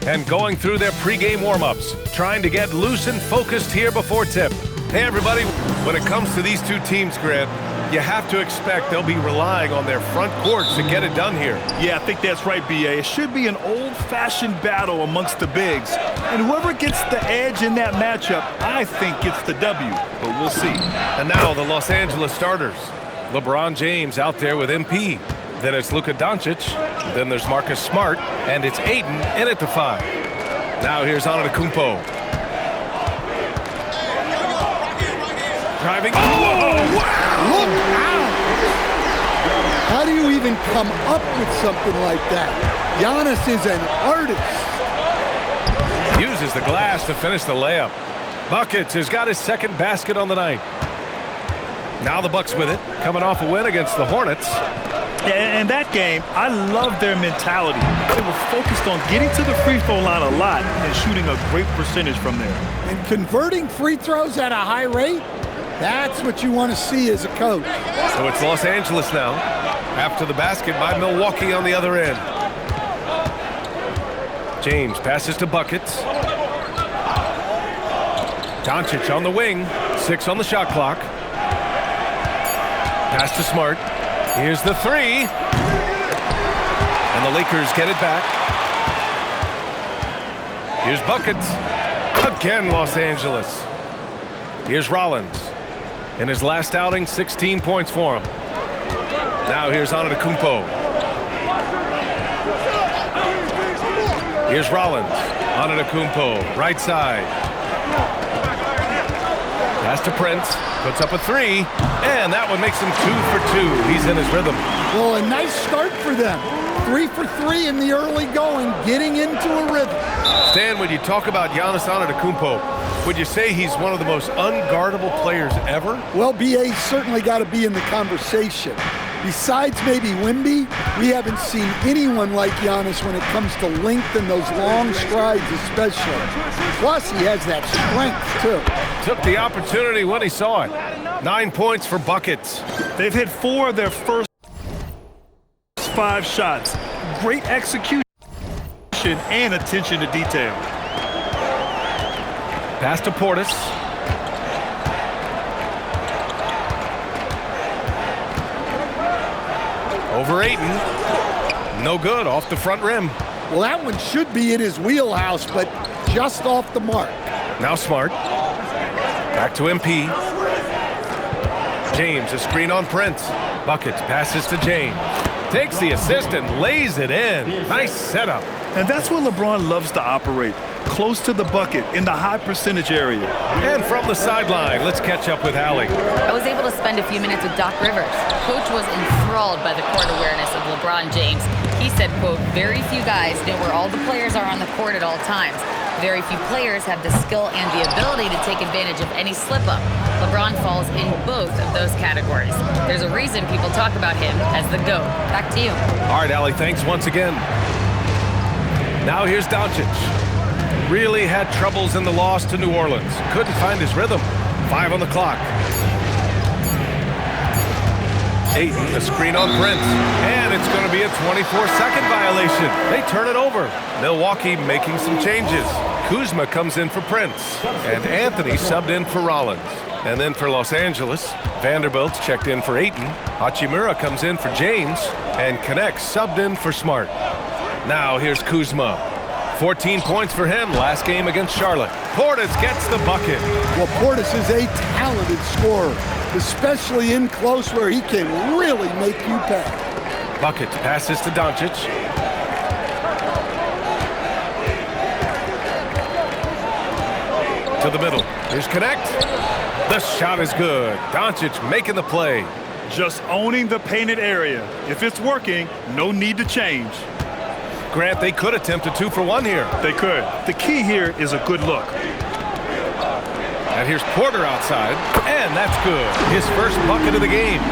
and going through their pregame warm-ups, trying to get loose and focused here before tip. Hey, everybody, when it comes to these two teams, Grant, you have to expect they'll be relying on their front courts to get it done here. Yeah, I think that's right, B.A. It should be an old-fashioned battle amongst the bigs. And whoever gets the edge in that matchup, I think gets the W. But we'll see. And now the Los Angeles starters. LeBron James out there with MP. Then it's Luka Doncic. Then there's Marcus Smart. And it's Ayton in at the 5. Now here's Antetokounmpo. Driving. Oh, wow! Look out! How do you even come up with something like that? Giannis is an artist. Uses the glass to finish the layup. Buckets has got his second basket on the night. Now the Bucks with it, coming off a win against the Hornets. And that game, I love their mentality. They were focused on getting to the free throw line a lot and shooting a great percentage from there. And converting free throws at a high rate, that's what you want to see as a coach. So it's Los Angeles now, after the basket by Milwaukee on the other end. James passes to Buckets. Doncic on the wing, 6 on the shot clock. Pass to Smart. Here's the 3. And the Lakers get it back. Here's Buckets. Again, Los Angeles. Here's Rollins. In his last outing, 16 points for him. Now here's Antetokounmpo. Here's Rollins. Antetokounmpo, right side. Pass to Prince. Puts up a 3. And that one makes him 2 for 2. He's in his rhythm. Well, a nice start for them. 3 for 3 in the early going, getting into a rhythm. Stan, when you talk about Giannis Antetokounmpo, would you say he's one of the most unguardable players ever? Well, B.A. certainly got to be in the conversation. Besides maybe Wemby, we haven't seen anyone like Giannis when it comes to length and those long strides especially. Plus, he has that strength, too. Took the opportunity when he saw it. 9 points for Buckets. They've hit 4 of their first 5 shots. Great execution and attention to detail. Pass to Portis. Over Ayton. No good, off the front rim. Well, that one should be in his wheelhouse, but just off the mark. Now Smart. Back to MP. James, a screen on Prince. Buckets passes to James. Takes the assist and lays it in. Nice setup. And that's where LeBron loves to operate. Close to the bucket, in the high percentage area. And from the sideline, let's catch up with Allie. I was able to spend a few minutes with Doc Rivers. Coach was enthralled by the court awareness of LeBron James. He said, quote, very few guys know where all the players are on the court at all times. Very few players have the skill and the ability to take advantage of any slip-up. LeBron falls in both of those categories. There's a reason people talk about him as the GOAT. Back to you. All right, Allie, thanks once again. Now here's Doncic. Really had troubles in the loss to New Orleans. Couldn't find his rhythm. 5 on the clock. Ayton, a screen on Prince. And it's going to be a 24-second violation. They turn it over. Milwaukee making some changes. Kuzma comes in for Prince. And Anthony subbed in for Rollins. And then for Los Angeles, Vanderbilt's checked in for Ayton. Hachimura comes in for James. And Connect subbed in for Smart. Now here's Kuzma. 14 points for him last game against Charlotte. Portis gets the bucket. Well, Portis is a talented scorer, especially in close where he can really make you pay. Bucket passes to Doncic. To the middle. Here's Connect. The shot is good. Doncic making the play. Just owning the painted area. If it's working, no need to change. Grant, they could attempt a 2 for 1 here. They could. The key here is a good look. And here's Porter outside, and that's good. His first bucket of the game.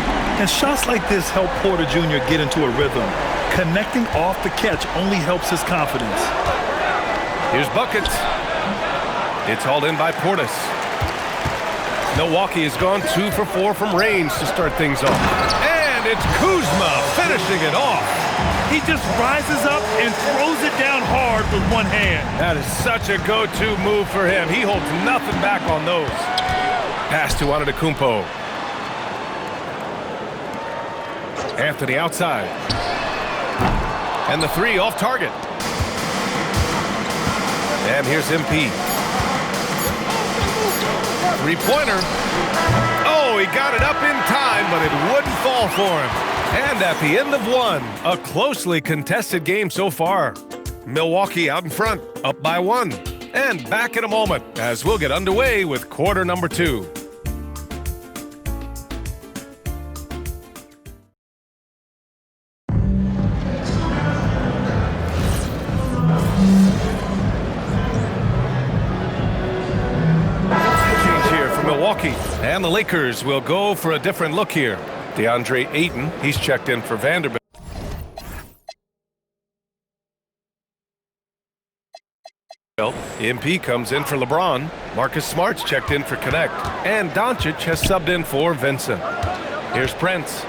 And shots like this help Porter Jr. get into a rhythm. Connecting off the catch only helps his confidence. Here's Buckets. It's hauled in by Portis. Milwaukee has gone 2 for 4 from range to start things off. And it's Kuzma finishing it off. He just rises up and throws it down hard served with one hand. That is such a go-to move for him. He holds nothing back on those. Pass to Antetokounmpo. Anthony outside. And the three off target. And here's MP. Three-pointer. Oh, he got it up in time, but it wouldn't fall for him. And at the end of one, a closely contested game so far. Milwaukee out in front, up by one. And back in a moment as we'll get underway with quarter number 2. Milwaukee, and the Lakers will go for a different look here. DeAndre Ayton, he's checked in for Vanderbilt. MP comes in for LeBron. Marcus Smart's checked in for Connect. And Doncic has subbed in for Vincent. Here's Prince.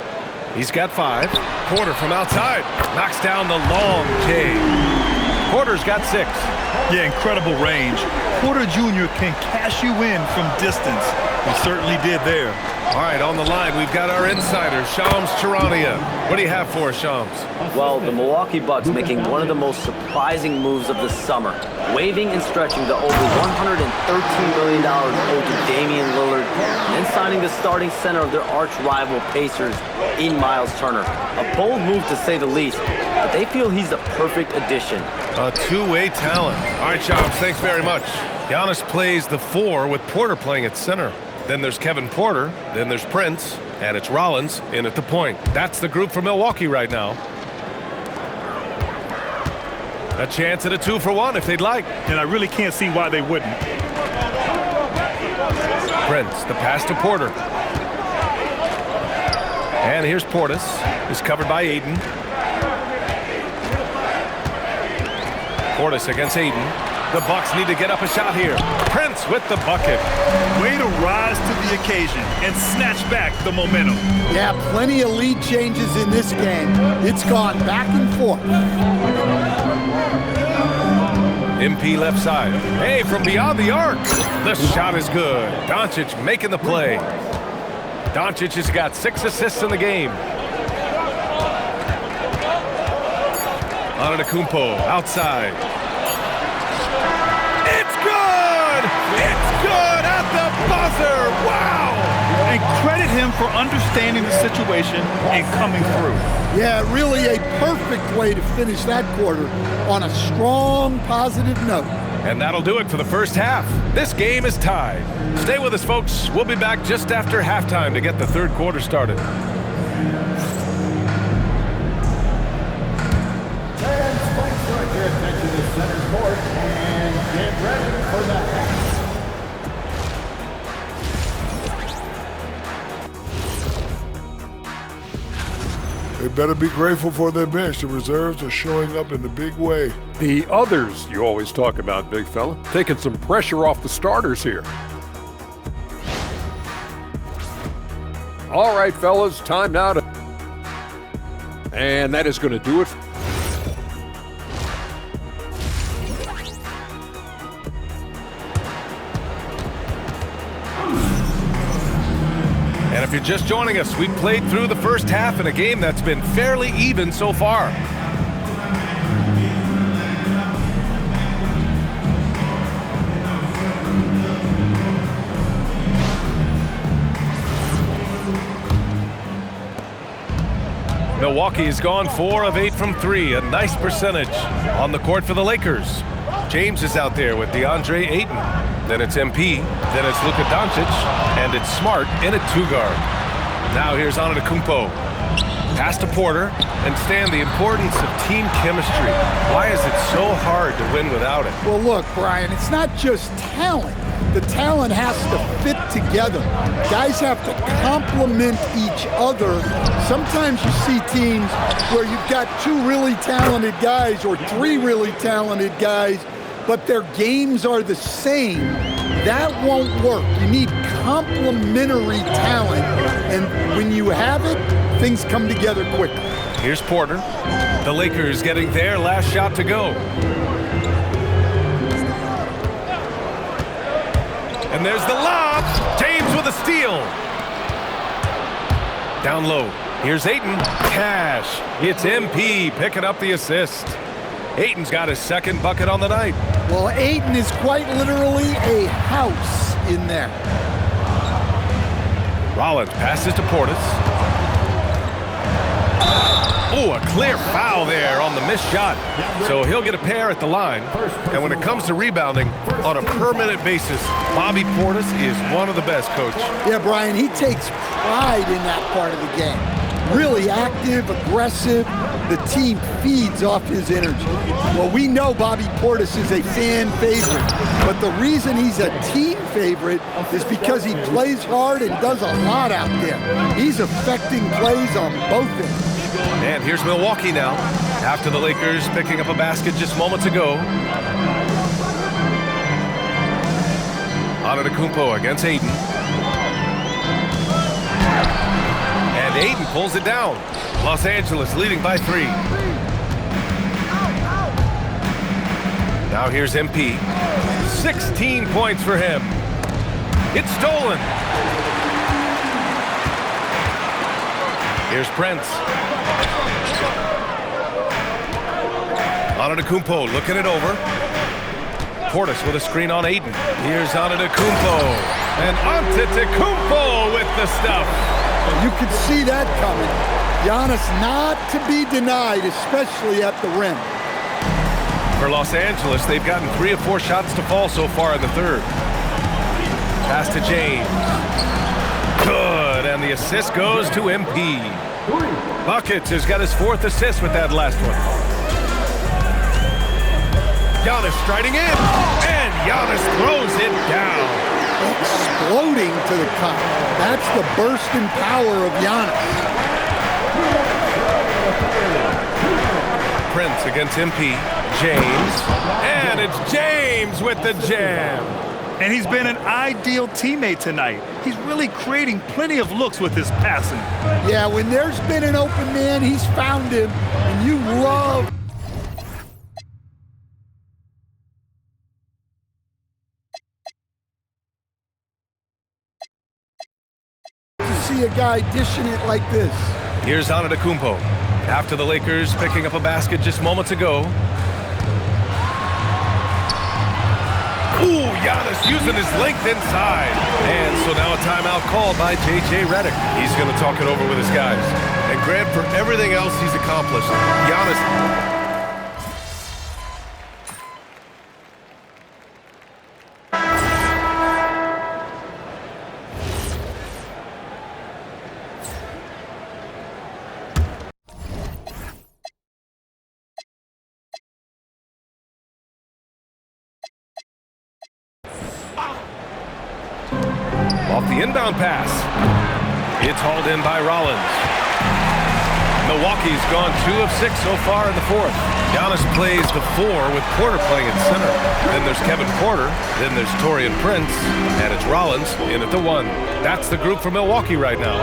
He's got 5. Porter from outside knocks down the long J. Porter's got 6. Yeah, incredible range. Porter Jr. can cash you in from distance. He certainly did there. All right, on the line, we've got our insider, Shams Charania. What do you have for us, Shams? Well, the Milwaukee Bucks making one of the most surprising moves of the summer, waiving and stretching the over $113 million owed to Damian Lillard, and signing the starting center of their arch-rival Pacers in Miles Turner. A bold move to say the least, but they feel he's the perfect addition. A two-way talent. All right, Shams, thanks very much. Giannis plays the 4 with Porter playing at center. Then there's Kevin Porter, then there's Prince, and it's Rollins in at the point. That's the group for Milwaukee right now. A chance at a 2-for-1 if they'd like. And I really can't see why they wouldn't. Prince, the pass to Porter. And here's Portis. He's covered by Ayton. Portis against Ayton. The Bucks need to get up a shot here. Prince with the bucket. Way to rise to the occasion and snatch back the momentum. Yeah, plenty of lead changes in this game. It's gone back and forth. MP left side. Hey, from beyond the arc. The shot is good. Doncic making the play. Doncic has got 6 assists in the game. Antetokounmpo outside. It's good! It's good at the buzzer! Wow! And credit him for understanding the situation and coming through. Yeah, really a perfect way to finish that quarter on a strong, positive note. And that'll do it for the first half. This game is tied. Stay with us, folks. We'll be back just after halftime to get the third quarter started. They better be grateful for their bench. The reserves are showing up in a big way. The others you always talk about, big fella. Taking some pressure off the starters here. All right, fellas, time now to... And that is going to do it. And if you're just joining us, we played through the first half in a game that's been fairly even so far. Milwaukee has gone 4 of 8 from 3, a nice percentage. On the court for the Lakers, James is out there with DeAndre Ayton. Then it's MP, then it's Luka Doncic, and it's Smart in a 2-guard. Now here's Antetokounmpo. Pass to Porter, and Stan, the importance of team chemistry. Why is it so hard to win without it? Well, look, Brian, it's not just talent. The talent has to fit together. Guys have to complement each other. Sometimes you see teams where you've got 2 really talented guys or 3 really talented guys, but their games are the same. That won't work. You need complementary talent, and when you have it, things come together quickly. Here's Porter. The Lakers getting their last shot to go. And there's the lob. James with a steal. Down low. Here's Ayton. Cash. It's MP picking up the assist. Ayton's got his second bucket on the night. Well, Ayton is quite literally a house in there. Rollins passes to Portis. Oh, a clear foul there on the missed shot. So he'll get a pair at the line. And when it comes to rebounding, on a per-minute basis, Bobby Portis is one of the best, Coach. Yeah, Brian, he takes pride in that part of the game. Really active, aggressive. The team feeds off his energy. Well, we know Bobby Portis is a fan favorite, but the reason he's a team favorite is because he plays hard and does a lot out there. He's affecting plays on both ends. And here's Milwaukee now, after the Lakers picking up a basket just moments ago. Antetokounmpo against Ayton. And Ayton pulls it down. Los Angeles leading by 3. Now here's MP. 16 points for him. It's stolen. Here's Prince. Antetokounmpo looking it over. Portis with a screen on Ayton. Here's Antetokounmpo. And Antetokounmpo with the stuff. You could see that coming. Giannis not to be denied, especially at the rim. For Los Angeles, they've gotten 3 of 4 shots to fall so far in the third. Pass to James. Good, and the assist goes to MP. Buckets has got his 4th assist with that last one. Giannis striding in, and Giannis throws it down. Exploding to the cup. That's the burst in power of Giannis. Prince against MP. James, and it's James with the jam. And he's been an ideal teammate tonight. He's really creating plenty of looks with his passing. Yeah, when there's been an open man, he's found him, and you love to see a guy dishing it like this. Here's Antetokounmpo. After the Lakers picking up a basket just moments ago. Ooh, Giannis using his length inside. And so now a timeout called by J.J. Redick. He's going to talk it over with his guys. And Grant, for everything else he's accomplished, Giannis... Off the inbound pass. It's hauled in by Rollins. Milwaukee's gone 2 of 6 so far in the 4th. Giannis plays the 4 with Porter playing at center. Then there's Kevin Porter. Then there's Taurean Prince. And it's Rollins in at the 1. That's the group for Milwaukee right now.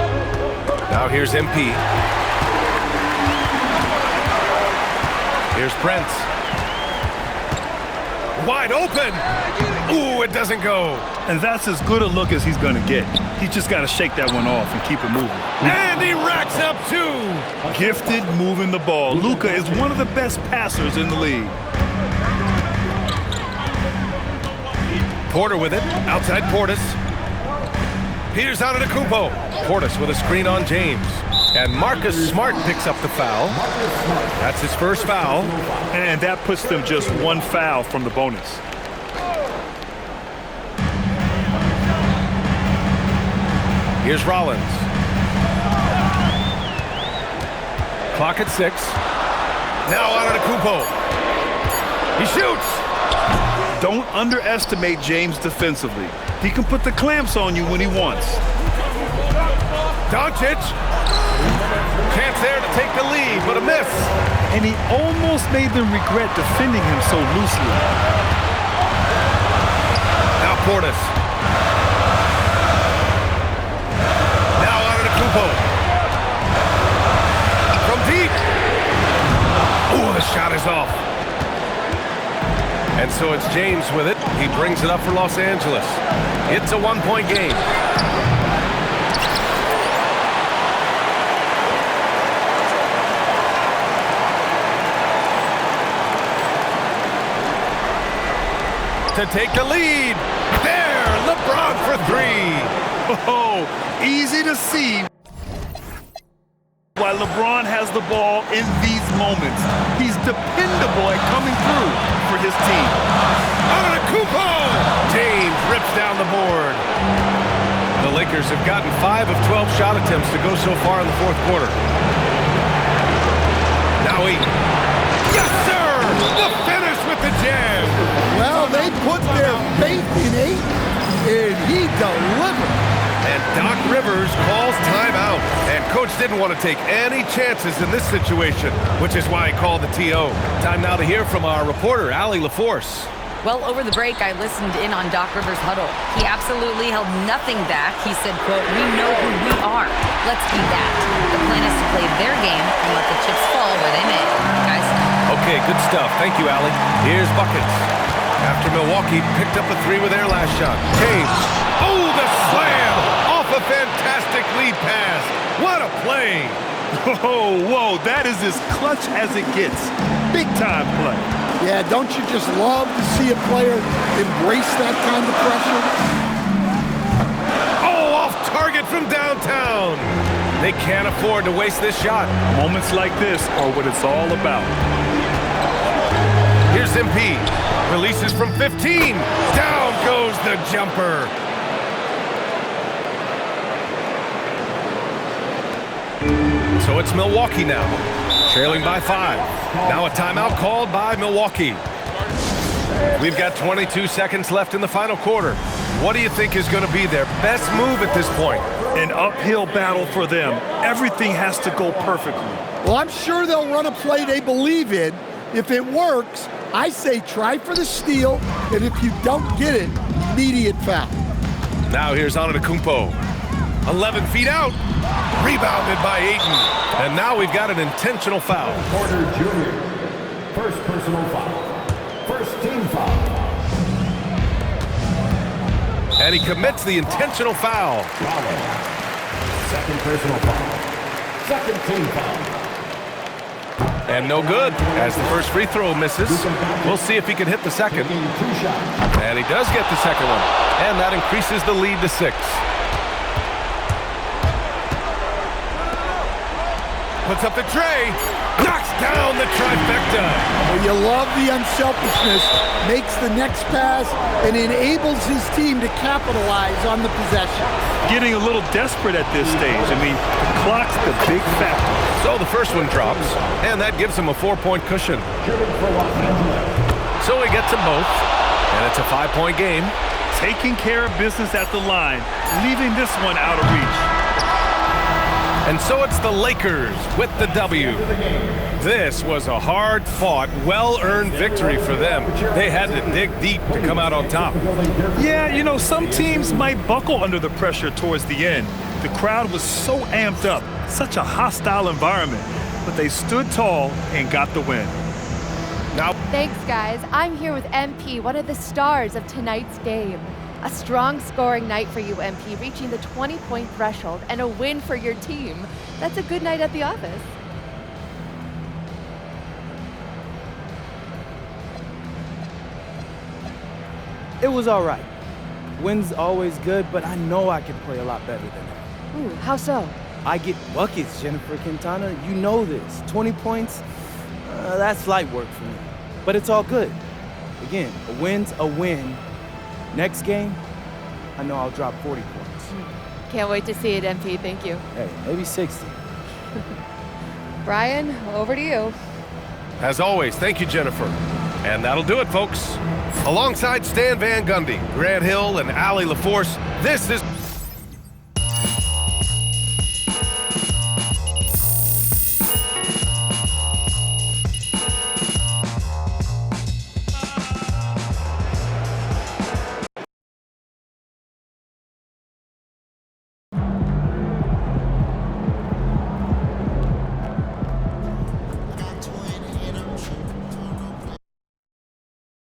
Now here's MP. Here's Prince. Wide open. Ooh, it doesn't go. And that's as good a look as he's going to get. He's just got to shake that one off and keep it moving. And he racks up 2. Gifted moving the ball. Luka is one of the best passers in the league. Porter with it. Outside Portis. Here's Antetokounmpo. Portis with a screen on James. And Marcus Smart picks up the foul. That's his first foul. And that puts them just 1 foul from the bonus. Here's Rollins. Clock at 6. Now Antetokounmpo. He shoots. Don't underestimate James defensively. He can put the clamps on you when he wants. Doncic. Chance there to take the lead, but a miss. And he almost made them regret defending him so loosely. Now Portis. Now Antetokounmpo. From deep. Ooh, the shot is off. And so it's James with it. He brings it up for Los Angeles. It's a one-point game. To take the lead. There, LeBron for three. Oh, easy to see why LeBron has the ball in these moments. He's dependable at coming through for his team. Antetokounmpo! James rips down the board. The Lakers have gotten 5 of 12 shot attempts to go so far in the fourth quarter. Now he... Yes, sir! The finish with the jam! Well, they put their faith in Ayton, and he delivered. And Doc Rivers calls timeout. And Coach didn't want to take any chances in this situation, which is why he called the TO. Time now to hear from our reporter, Allie LaForce. Well, over the break, I listened in on Doc Rivers' huddle. He absolutely held nothing back. He said, quote, "We know who we are. Let's be that." The plan is to play their game and let the chips fall where they may. Guys? Okay, good stuff. Thank you, Allie. Here's buckets. After Milwaukee picked up a three with their last shot. James. Oh, the slam! Off a fantastic lead pass. What a play! Whoa, that is as clutch as it gets. Big time play. Yeah, don't you just love to see a player embrace that kind of pressure? Oh, off target from downtown. They can't afford to waste this shot. Moments like this are what it's all about. Here's MP. Releases from 15. Down goes the jumper. So it's Milwaukee now, trailing by 5. Now a timeout called by Milwaukee. We've got 22 seconds left in the final quarter. What do you think is going to be their best move at this point? An uphill battle for them. Everything has to go perfectly. Well, I'm sure they'll run a play they believe in. If it works, I say try for the steal, and if you don't get it, immediate foul. Now here's Antetokounmpo. 11 feet out. Rebounded by Ayton. And now we've got an intentional foul. Porter Jr. First personal foul. First team foul. And he commits the intentional foul. Second personal foul. Second team foul. And no good, as the first free throw misses. We'll see if he can hit the second. And he does get the second one. And that increases the lead to 6. Puts up the tray. Knocks down the trifecta. Well, you love the unselfishness. Makes the next pass and enables his team to capitalize on the possession. Getting a little desperate at this stage. I mean, the clock's the big factor. So the first one drops, and that gives him a 4-point cushion. So he gets them both, and it's a 5-point game. Taking care of business at the line, leaving this one out of reach. And so it's the Lakers with the W. This was a hard-fought, well-earned victory for them. They had to dig deep to come out on top. Yeah, you know, some teams might buckle under the pressure towards the end. The crowd was so amped up, such a hostile environment, but they stood tall and got the win. Now, thanks, guys. I'm here with MP, one of the stars of tonight's game. A strong scoring night for you, MP, reaching the 20-point threshold and a win for your team. That's a good night at the office. It was all right. Wins always good, but I know I can play a lot better than that. Ooh, how so? I get buckets, Jennifer Quintana. You know this. 20 points, that's light work for me. But it's all good. Again, a win's a win. Next game, I know I'll drop 40 points. Can't wait to see it, MP. Thank you. Hey, maybe 60. Brian, over to you. as always, thank you, Jennifer. And that'll do it, folks. Alongside Stan Van Gundy, Grant Hill, and Allie LaForce, this is